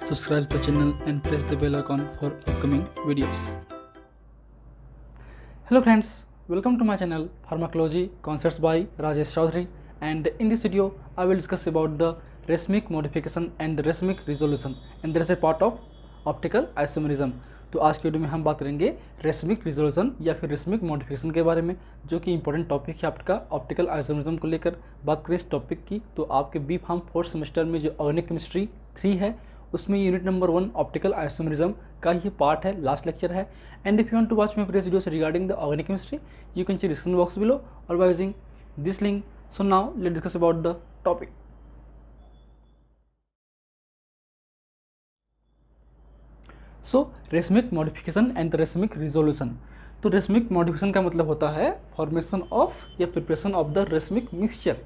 subscribe the channel and press the bell icon for upcoming videos. Hello friends, welcome to my channel Pharmacology Concepts by Rajesh Chaudhary, and in this video I will discuss about the racemic modification and the racemic resolution, and there is a part of optical isomerism. तो आज के video में हम बात करेंगे racemic resolution या फिर racemic modification के बारे में, जो कि इंपॉर्टेंट टॉपिक है आपका ऑप्टिकल आइसोमेरिज्म को लेकर। बात करें इस टॉपिक की तो आपके बी फार्म 4th सेमेस्टर में जो ऑर्गेनिक केमिस्ट्री 3 है उसमें यूनिट नंबर 1 ऑप्टिकल आइसोमेरिज्म का ही पार्ट है, लास्ट लेक्चर है। And if you want to watch my previous videos regarding the organic chemistry you can check description box below और by using this link. So now let's discuss about the topic. So racemic modification and the racemic resolution. तो racemic modification का मतलब होता है formation of या preparation of the racemic mixture,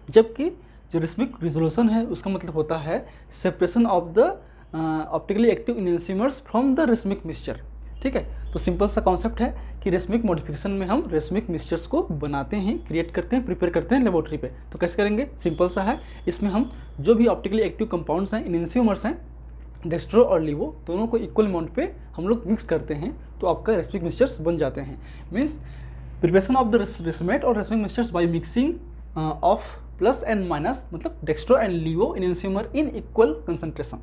जबकि जो racemic resolution है उसका मतलब होता है separation of the optically active enantiomers from the racemic mixture. ठीक है, तो सिंपल सा कॉन्सेप्ट है कि रेसमिक मॉडिफिकेशन में हम रेसमिक मिक्सचर्स को बनाते हैं, क्रिएट करते हैं, प्रिपेयर करते हैं लेबोरेटरी पे। तो कैसे करेंगे? सिंपल सा है, इसमें हम जो भी ऑप्टिकली एक्टिव कंपाउंड्स हैं, इनहेंसिमर्स हैं, डेस्ट्रो और लीवो दोनों को इक्वल अमाउंट पे हम लोग मिक्स करते हैं तो आपका रेसमिक मिक्सचर्स बन जाते हैं। Means preparation of the racemate और racemic mixtures by mixing of plus and minus, मतलब dextro and levo enantiomer in equal concentration,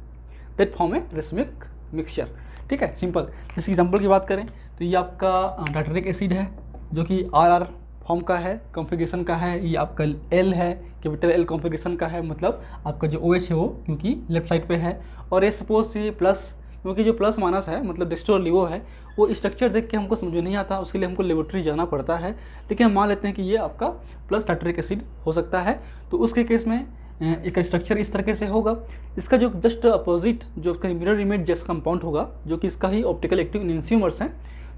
that form a racemic mixture. ठीक है, सिंपल। इस एग्जांपल की बात करें तो ये आपका टार्टरिक एसिड है जो कि RR फॉर्म का है, कॉन्फ़िगरेशन का है। ये आपका L है, कैपिटल L कॉन्फ़िगरेशन का है, मतलब आपका जो OH है वो क्योंकि लेफ्ट साइड पे है। और ये सपोज ये प्लस, क्योंकि जो प्लस माइनस है मतलब डेस्ट्रो और लीवो है, वो स्ट्रक्चर देख के हमको समझ में नहीं आता, उसके लिए हमको लेबोरेटरी जाना पड़ता है। लेकिन हम मान लेते हैं कि ये आपका प्लस टार्टरिक एसिड हो सकता है। तो उसके केस में एक स्ट्रक्चर इस तरीके से होगा। इसका जो जस्ट अपोजिट जो मिरर इमेज जैसा कंपाउंड होगा, जो कि इसका ही ऑप्टिकल एक्टिव इनहेंसिमर्स हैं।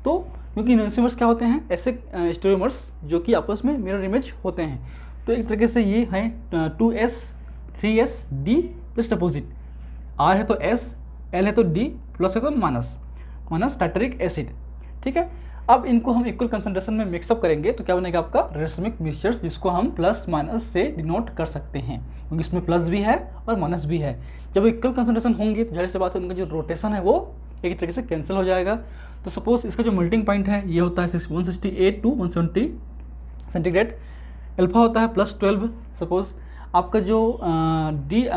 तो क्योंकि इनहेंसिमर्स क्या होते हैं? ऐसे स्टेरियोमर्स जो कि आपस में मिरर इमेज होते हैं। तो एक तरीके से ये हैं 2S 3S D just opposite. R है तो S, L है तो D, प्लस है तो माइनस टार्टरिक एसिड। ठीक है, अब इनको हम इक्वल कंसंट्रेशन में मिक्सअप करेंगे तो क्या बनेगा आपका रेसमिक मिक्सचर्स, जिसको हम प्लस माइनस से डिनोट कर सकते हैं, क्योंकि इसमें प्लस भी है और माइनस भी है। जब इक्वल कंसंट्रेशन होंगे तो जाहिर सी बात है उनका जो रोटेशन है वो एक तरीके से कैंसिल हो जाएगा। तो सपोज इसका जो मेल्टिंग पॉइंट है ये होता है 168 to 170 सेंटीग्रेड, अल्फा होता है +12। सपोज आपका जो डी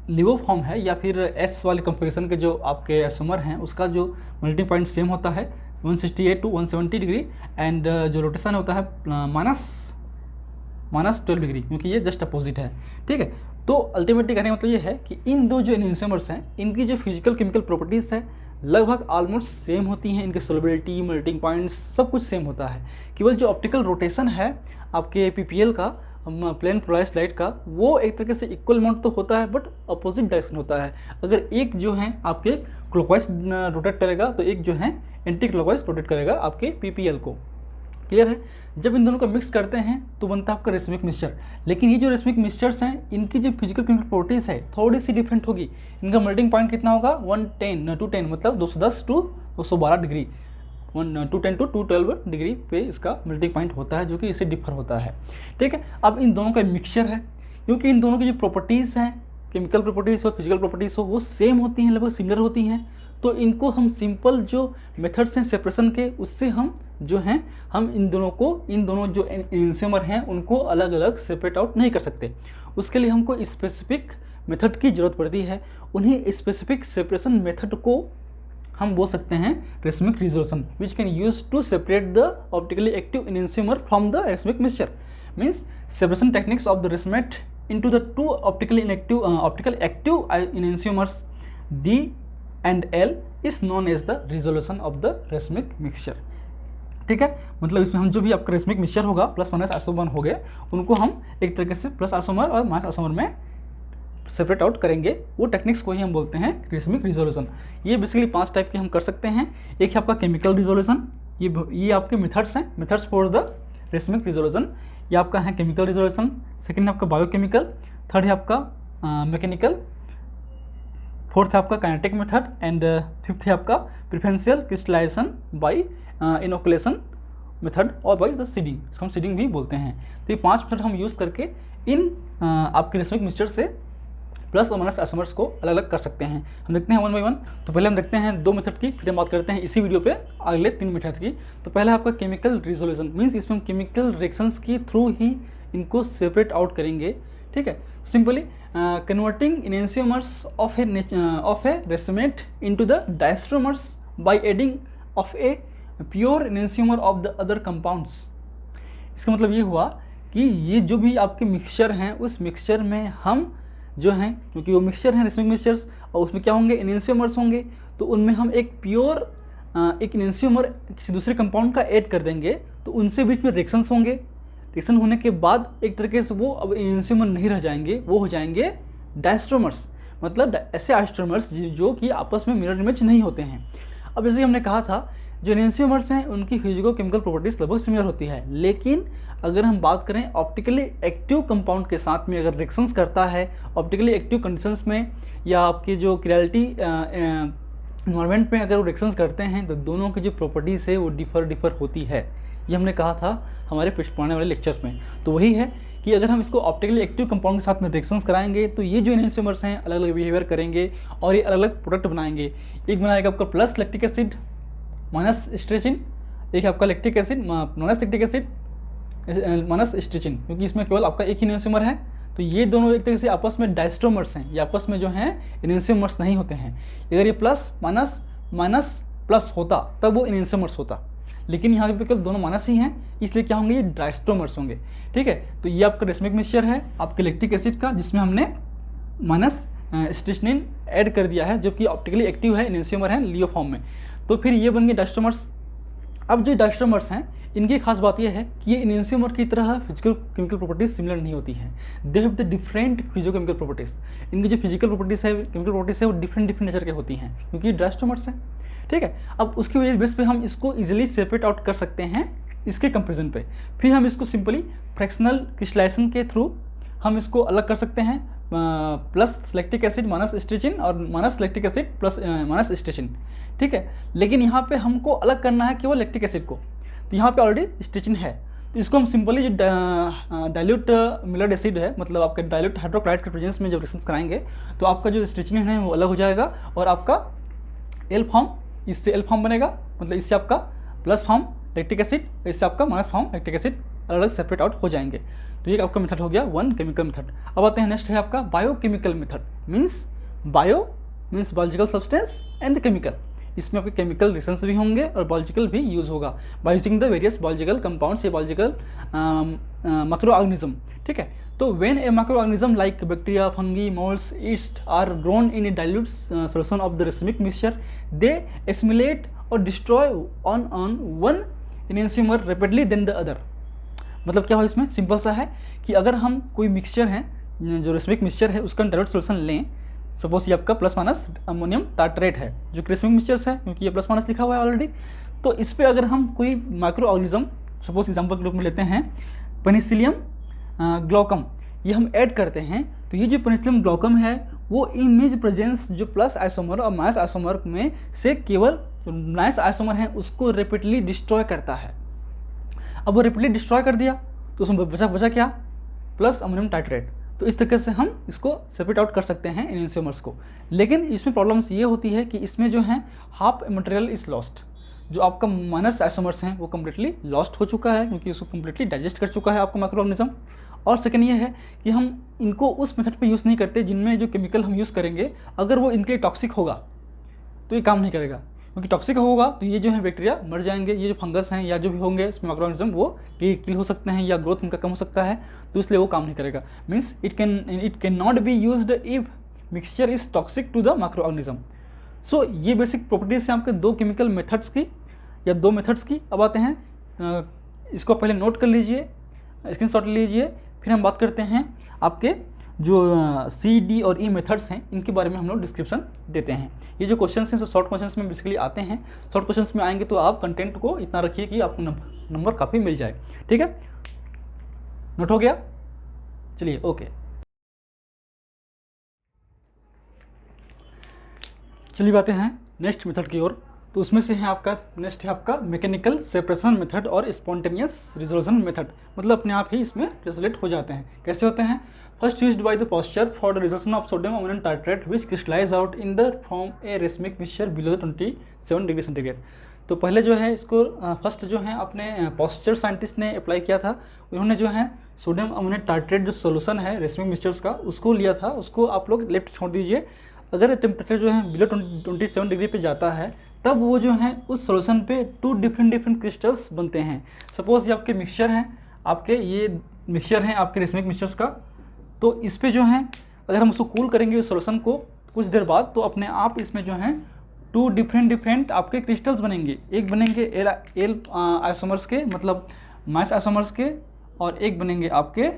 लिवो फॉर्म है या फिर S वाले कॉन्फ़िगरेशन के जो आपके आइसोमर हैं उसका जो मेल्टिंग पॉइंट सेम होता है 168 to 170 डिग्री, एंड जो रोटेशन होता है -12 डिग्री, क्योंकि ये जस्ट अपोजिट है। ठीक है, तो अल्टीमेटली कहने का मतलब ये है कि इन दो जो इनहेंसिमर्स हैं इनकी जो फिजिकल केमिकल प्रॉपर्टीज़ है लगभग ऑलमोस्ट सेम होती हैं। इनकी सोलबिलिटी, मेल्टिंग पॉइंट्स सब कुछ सेम होता है। केवल जो ऑप्टिकल रोटेशन है आपके PPL का, प्लेन पोलराइज्ड लाइट का, वो एक तरीके से इक्वल अमाउंट तो होता है बट अपोजिट डायरेक्शन होता है। अगर एक जो है आपके क्लॉकवाइज रोटेट करेगा तो एक जो है एंटी क्लॉकवाइज रोटेट करेगा आपके PPL को। क्लियर है? जब इन दोनों को मिक्स करते हैं तो बनता है आपका रेसमिक मिक्सचर। लेकिन ये जो रेसमिक मिक्सचर्स हैं इनकी जो फिजिकल केमिकल प्रॉपर्टीज़ है थोड़ी सी डिफरेंट होगी। इनका मेल्टिंग पॉइंट कितना होगा? 210 मतलब 210 to 212 डिग्री, 210 to 212 डिग्री पे इसका मेल्टिंग पॉइंट होता है, जो कि इससे डिफर होता है। ठीक है, अब इन दोनों का मिक्सचर है, क्योंकि इन दोनों की जो प्रॉपर्टीज़ हैं, केमिकल प्रॉपर्टीज़ हो, फिजिकल प्रॉपर्टीज़ हो, वो सेम होती हैं, लगभग सिमिलर होती हैं। तो इनको हम सिंपल जो मेथड्स हैं सेपरेशन के, उससे हम जो हैं हम इन दोनों जो इनहेंसिमर हैं उनको अलग अलग सेपरेट आउट नहीं कर सकते। उसके लिए हमको स्पेसिफिक मेथड की ज़रूरत पड़ती है। उन्हीं स्पेसिफिक सेपरेशन मेथड को हम बोल सकते हैं racemic resolution, which can use to separate the optically active enantiomer from the racemic mixture. Means separation techniques of the racemate into the two optical active enantiomers D and L is known as the resolution of the racemic mixture। ठीक है, मतलब इसमें हम जो भी आपका racemic mixture होगा plus minus isomer हो गए, उनको हम एक तरीके से प्लस आइसोमर और माइनस आइसोमर में सेपरेट आउट करेंगे। वो टेक्निक्स को ही हम बोलते हैं रेसमिक रिजोल्यूशन। ये बेसिकली 5 टाइप के हम कर सकते हैं। एक है आपका केमिकल रिजोल्यूशन, ये आपके मेथड्स हैं, methods for the racemic resolution. ये आपका है केमिकल रिजोल्यूशन। सेकंड है आपका बायोकेमिकल, थर्ड है आपका मैकेनिकल, फोर्थ है आपका काइनेटिक मेथड, एंड फिफ्थ है आपका preferential crystallisation by inoculation method और बाय द सीडिंग, इसको हम सीडिंग भी बोलते हैं। तो ये 5 मेथड हम यूज़ करके इन आपके रेसमिक मिक्सचर से प्लस और माइनस आइसोमर्स को अलग अलग कर सकते हैं। हम देखते हैं वन बाय वन। तो पहले हम देखते हैं 2 मेथड की, फिर हम बात करते हैं इसी वीडियो पे अगले 3 मेथड की। तो पहला आपका केमिकल रिजोल्यूशन, मीन्स इसमें हम केमिकल रिएक्शंस की थ्रू ही इनको सेपरेट आउट करेंगे। ठीक है, simply converting enantiomers of a racemate into the diastereomers by adding of a pure enantiomer of the other compounds. इसका मतलब ये हुआ कि ये जो भी आपके मिक्सचर हैं उस मिक्सचर में हम जो हैं, क्योंकि वो मिक्सचर हैं रेसमिक मिक्सचर्स, और उसमें क्या होंगे, एनेंशियोमर्स होंगे, तो उनमें हम एक प्योर एक एनेंशियोमर किसी दूसरे कंपाउंड का ऐड कर देंगे, तो उनसे बीच में रिएक्शंस होंगे। रिएक्शन होने के बाद एक तरीके से वो अब एनेंशियोमर नहीं रह जाएंगे, वो हो जाएंगे डायस्ट्रोमर्स, मतलब ऐसे आइसोमर्स जो कि आपस में मिरर इमेज नहीं होते हैं। अब जैसे हमने कहा था, जो एनेंशियोमर्स हैं उनकी फिजिको केमिकल प्रॉपर्टीज लगभग सिमिलर होती है, लेकिन अगर हम बात करें ऑप्टिकली एक्टिव कंपाउंड के साथ में अगर रिएक्शंस करता है ऑप्टिकली एक्टिव कंडीशंस में, या आपकी जो क्रिएलिटी इन्वायरमेंट में अगर वो रिएक्शंस करते हैं, तो दोनों की जो प्रॉपर्टीज़ है वो डिफर होती है। ये हमने कहा था हमारे पुराने वाले लेक्चर्स में। तो वही है कि अगर हम इसको ऑप्टिकली एक्टिव कंपाउंड के साथ में रिएक्शंस कराएंगे, तो ये जो एनेंशियोमर्स हैं अलग अलग बिहेवियर करेंगे और ये अलग अलग प्रोडक्ट बनाएंगे। एक बनाएगा आपका plus lactic acid minus strychnine, एक आपका lactic acid minus lactic acid minus strychnine, क्योंकि इसमें केवल आपका एक ही एनेंशियोमर है। तो ये दोनों एक तरीके से आपस में डायस्ट्रोमर्स हैं, ये आपस में जो हैं एनेंशियोमर्स नहीं होते हैं। अगर ये प्लस माइनस माइनस प्लस होता तब वो एनेंशियोमर्स होता, लेकिन यहाँ पे केवल दोनों माइनस ही हैं, इसलिए क्या होंगे, ये डायस्ट्रोमर्स होंगे। ठीक है, तो ये आपका रेसमिक मिक्सचर है आपके लैक्टिक एसिड का, जिसमें हमने माइनस स्ट्रेचिनिन ऐड कर दिया है, जो कि ऑप्टिकली एक्टिव है, एनेंशियोमर है लियो फॉर्म में। तो फिर ये बन गए डायस्ट्रोमर्स। अब जो डायस्ट्रोमर्स हैं इनकी खास बात यह है कि ये एनेंशियोमर की तरह फिजिकल केमिकल प्रॉपर्टीज सिमिलर नहीं होती हैं। They have the different physicochemical properties. इनकी जो फिजिकल प्रॉपर्टीज है, केमिकल प्रॉपर्टीज है, वो डिफरेंट नेचर के होती हैं, क्योंकि डायस्ट्रोमर्स हैं। ठीक है, अब उसकी वजह बेस पे हम इसको इजीली सेपरेट आउट कर सकते हैं इसके कंपेरिजन पे। फिर हम इसको सिंपली फ्रैक्शनल क्रिस्टलाइजेशन के थ्रू हम इसको अलग कर सकते हैं, plus lactic acid minus strychnine और minus lactic acid plus minus strychnine. ठीक है, लेकिन यहाँ पे हमको अलग करना है केवल लैक्टिक एसिड को, तो यहाँ पे ऑलरेडी स्ट्रेचिन है, तो इसको हम सिंपली जो डाइल्यूट मिलर्ड एसिड है, मतलब आपके डाइल्यूट हाइड्रोक्लोराइड के प्रेजेंस में जब रिएक्शंस कराएंगे, तो आपका जो स्ट्रेचिन है वो अलग हो जाएगा, और आपका एल फॉर्म इससे एल फॉर्म बनेगा, मतलब इससे आपका प्लस फॉर्म लैक्टिक एसिड, इससे आपका माइनस फॉर्म लैक्टिक एसिड अलग अलग सेपरेट आउट हो जाएंगे। तो ये आपका मेथड हो गया वन केमिकल मेथड। अब आते हैं नेक्स्ट है आपका biochemical method, means bio means biological substance and chemical. इसमें आपके केमिकल रिएक्शंस भी होंगे और बायोलॉजिकल भी यूज़ होगा by using the various biological compounds या बायोलॉजिकल माइक्रो ऑर्गेनिज्म। ठीक है, तो when a microorganism like bacteria, fungi, moulds, yeast are grown in a dilute solution of the racemic mixture, they assimilate और destroy on one enantiomer rapidly than the other. मतलब क्या हो, इसमें simple सा है कि अगर हम कोई मिक्सचर है, जो रेसमिक मिक्सचर है, उसका डाइल्यूट सॉल्यूशन लें, सपोज ये आपका प्लस माइनस अमोनियम टार्टरेट है, जो रेसमिक मिक्सचर्स है, क्योंकि ये प्लस माइनस लिखा हुआ है ऑलरेडी। तो इस पर अगर हम कोई माइक्रो ऑर्गेनिज्म, सपोज एग्जाम्पल के रूप में लेते हैं पेनिसिलियम ग्लोकम, ये हम ऐड करते हैं, तो ये जो पेनिसिलियम ग्लोकम है वो इमेज प्रेजेंस जो प्लस आइसोमर और माइनस आइसोमर में से केवल माइनस आइसोमर है उसको रेपिडली डिस्ट्रॉय करता है। अब वो रेपिडली डिस्ट्रॉय कर दिया तो उसमें बचा क्या, प्लस अमोनियम टाइट्रेट। तो इस तरीके से हम इसको सेपरेट आउट कर सकते हैं एनेंशियोमर्स को। लेकिन इसमें प्रॉब्लम्स ये होती है कि इसमें जो है हाफ मटेरियल इज लॉस्ट, जो आपका माइनस आइसोमर्स हैं वो कम्प्लीटली लॉस्ट हो चुका है, क्योंकि उसको कम्प्लीटली डाइजेस्ट कर चुका है आपका माइक्रो ऑर्गेनिज्म। और सेकंड ये है कि हम इनको उस मेथड पे यूज़ नहीं करते जिनमें जो केमिकल हम यूज़ करेंगे अगर वो इनके लिए टॉक्सिक होगा तो ये काम नहीं करेगा, क्योंकि टॉक्सिक होगा तो ये जो है बैक्टीरिया मर जाएंगे, ये जो फंगस हैं या जो भी होंगे इसमें माइक्रो ऑर्गेनिज्म वो किल हो सकते हैं या ग्रोथ उनका कम हो सकता है, तो इसलिए वो काम नहीं करेगा। Means it can not be used if mixture is toxic to the microorganism. So ये बेसिक प्रॉपर्टीज हैं आपके दो केमिकल मेथड्स की या दो मेथड्स की। अब आते हैं, इसको पहले नोट कर लीजिए, स्क्रीनशॉट लीजिए, फिर हम बात करते हैं आपके जो सी डी और ई मेथड्स हैं इनके बारे में हम लोग डिस्क्रिप्शन देते हैं। ये जो क्वेश्चंस हैं शॉर्ट क्वेश्चंस में बेसिकली आते हैं, शॉर्ट क्वेश्चंस में आएंगे तो आप कंटेंट को इतना रखिए कि आपको नंबर काफ़ी मिल जाए। ठीक है, नोट हो गया, चलिए ओके। चलिए बातें हैं नेक्स्ट मेथड की ओर। तो उसमें से है आपका नेक्स्ट है आपका मैकेनिकल सेपरेशन मेथड और स्पॉन्टेनियस रिजोल्यूशन मेथड, मतलब अपने आप ही इसमें रेजोलेट हो जाते हैं। कैसे होते हैं? First used by the posture for the resolution of sodium ammonium titrate which crystallise out in the form a racemic mixture below the 27 degree centigrade. तो पहले जो है इसको फर्स्ट जो है अपने पोस्चर साइंटिस्ट ने अप्लाई किया था। उन्होंने जो है सोडियम अमोनियम टाइट्रेट जो सोल्यूशन है रेसमिक मिक्सचर्स का उसको लिया था, उसको आप लोग लेफ्ट छोड़ दीजिए। अगर टेम्परेचर जो है बिलो 27 डिग्री पे जाता है तब वो जो है उस सोल्यूशन पे 2 डिफरेंट क्रिस्टल्स बनते हैं। सपोज ये आपके मिक्सचर हैं, आपके ये मिक्सचर हैं आपके रेसमिक मिक्सचर्स का, तो इस पे जो है अगर हम उसको कूल करेंगे उस सोल्यूशन को कुछ देर बाद तो अपने आप इसमें जो है 2 डिफरेंट आपके क्रिस्टल्स बनेंगे। एक बनेंगे एल आइसोमर्स के, मतलब माइनस आइसोमर्स के, और एक बनेंगे आपके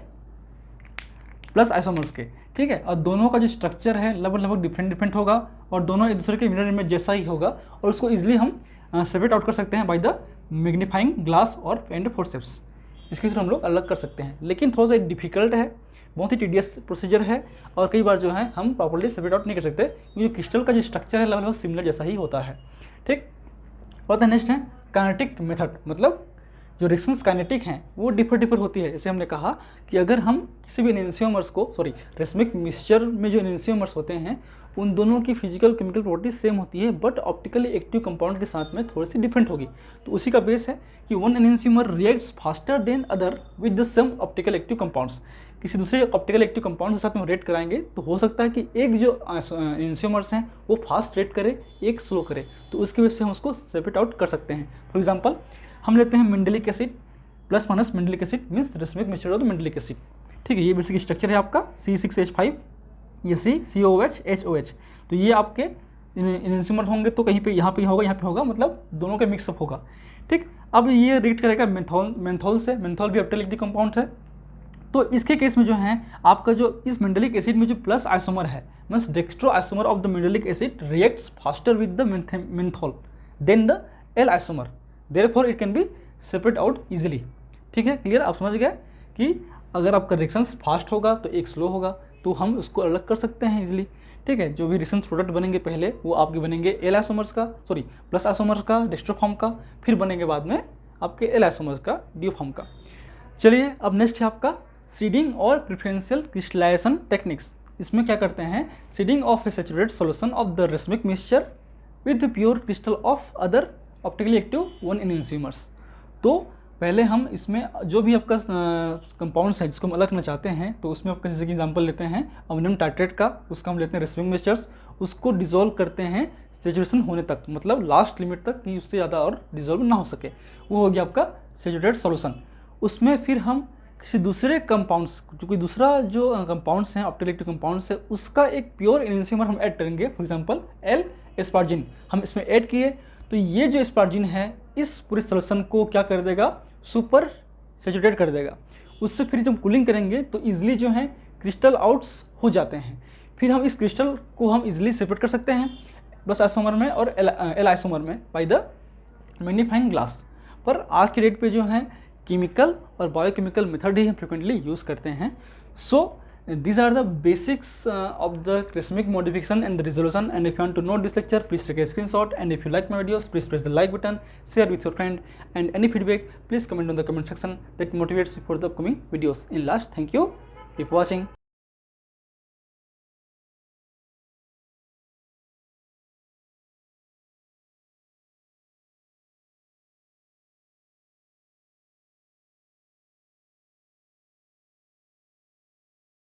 प्लस आइसोमर्स के, ठीक है। और दोनों का जो स्ट्रक्चर है लगभग डिफरेंट होगा और दोनों एक दूसरे के मिरर इमेज जैसा ही होगा, और उसको इजीली हम सेपरेट आउट कर सकते हैं बाय द मैग्नीफाइंग ग्लास और एंड फोर्सेप्स। इसके थ्रू हम लोग अलग कर सकते हैं, लेकिन थोड़ा सा डिफिकल्ट है, बहुत ही टीडियस प्रोसीजर है, और कई बार जो है हम प्रॉपर्ली सेपरेट आउट नहीं कर सकते क्योंकि क्रिस्टल का जो स्ट्रक्चर है लगभग सिमिलर जैसा ही होता है, ठीक। और नेक्स्ट है काइनेटिक मेथड, मतलब जो रिएक्शंस काइनेटिक हैं वो डिफर होती है। जैसे हमने कहा कि अगर हम किसी भी एनेंशियोमर्स को रेसमिक मिक्सचर में जो एनेंशियोमर्स होते हैं उन दोनों की फिजिकल केमिकल प्रॉपर्टीज सेम होती है, बट ऑप्टिकली एक्टिव कंपाउंड के साथ में थोड़ी सी डिफरेंट होगी। तो उसी का बेस है कि one enantiomer reacts faster than other with the some optical active compounds. किसी दूसरे ऑप्टिकल एक्टिव कंपाउंड के साथ में रेट कराएंगे तो हो सकता है कि एक जो एनेंशियोमर्स हैं वो फास्ट रेट करे, एक स्लो करे, तो उसकी वजह से हम उसको सेपरेट आउट कर सकते हैं। फॉर एग्जाम्पल हम लेते हैं mandelic acid plus minus mandelic acid means racemic mixture of the mandelic acid, ठीक है। ये बेसिक स्ट्रक्चर है आपका C6H5, ये COOH, तो ये आपके एनेंशियोमर होंगे तो कहीं पे यहाँ पे होगा, मतलब दोनों का मिक्सअप होगा, ठीक। अब ये रिएक्ट करेगा मेंथोल से, मेंथोल भी ऑप्टिकल एक्टिव कंपाउंड है। तो इसके केस में जो है आपका जो इस मेंडेलिक एसिड में जो प्लस आइसोमर है means dextro isomer of the mandelic acid reacts faster with the menthol than the L isomer, therefore it can be separate out easily, ठीक है। क्लियर? आप समझ गए कि अगर आपका रिएक्शंस फास्ट होगा तो एक स्लो होगा, तो हम उसको अलग कर सकते हैं इजीली, ठीक है। जो भी रिएक्शंस प्रोडक्ट बनेंगे पहले वो आपके बनेंगे एल आइसोमर्स का, प्लस आइसोमर्स का डेक्स्ट्रो फॉर्म का, फिर बनेंगे बाद में आपके एल आइसोमर्स का ड्यू फॉर्म का। चलिए अब नेक्स्ट है आपका सीडिंग और प्रेफरेंशियल क्रिस्टलाइजेशन टेक्निक्स। इसमें क्या करते हैं? Seeding of A saturated solution of the racemic mixture with pure crystal of other optically active one enantiomers. तो पहले हम इसमें जो भी आपका कंपाउंड्स है जिसको हम अलग करना चाहते हैं, तो उसमें आपका जैसे कि एग्जांपल लेते हैं अमोनियम टाइट्रेट का, उसका हम लेते हैं रेसमिक मिक्सचर्स, उसको डिसॉल्व करते हैं सेचुरेशन होने तक, मतलब लास्ट लिमिट तक कि उससे ज़्यादा और डिसॉल्व ना हो सके, वो हो गया आपका सेचुरेटेड सॉल्यूशन। उसमें फिर हम किसी दूसरे कंपाउंड्स, जो कोई दूसरा जो कंपाउंड्स हैं ऑप्टिकल एक्टिव कंपाउंड्स है, उसका एक प्योर एनेंशियोमर हम ऐड करेंगे। फॉर एग्जांपल एल एस्पार्जिन हम इसमें ऐड किए, तो ये जो एस्पार्जिन है इस पूरे सॉल्यूशन को क्या कर देगा? सुपर सैचुरेट कर देगा। उससे फिर जब कूलिंग करेंगे तो इजीली जो है क्रिस्टल आउट्स हो जाते हैं। फिर हम इस क्रिस्टल को हम इजीली सेपरेट कर सकते हैं बस आइसोमर में और एल आइसोमर में बाय द मैग्नीफाइंग ग्लास। पर आज के डेट पे जो है केमिकल और बायोकेमिकल मेथड ही हम फ्रिक्वेंटली यूज़ करते हैं। सो these are the basics of the racemic modification and the resolution, and if you want to note this lecture, please take a screenshot, and if you like my videos, please press the like button, share with your friend, and any feedback please comment on the comment section. That motivates me for the upcoming videos. In last, thank you, keep watching.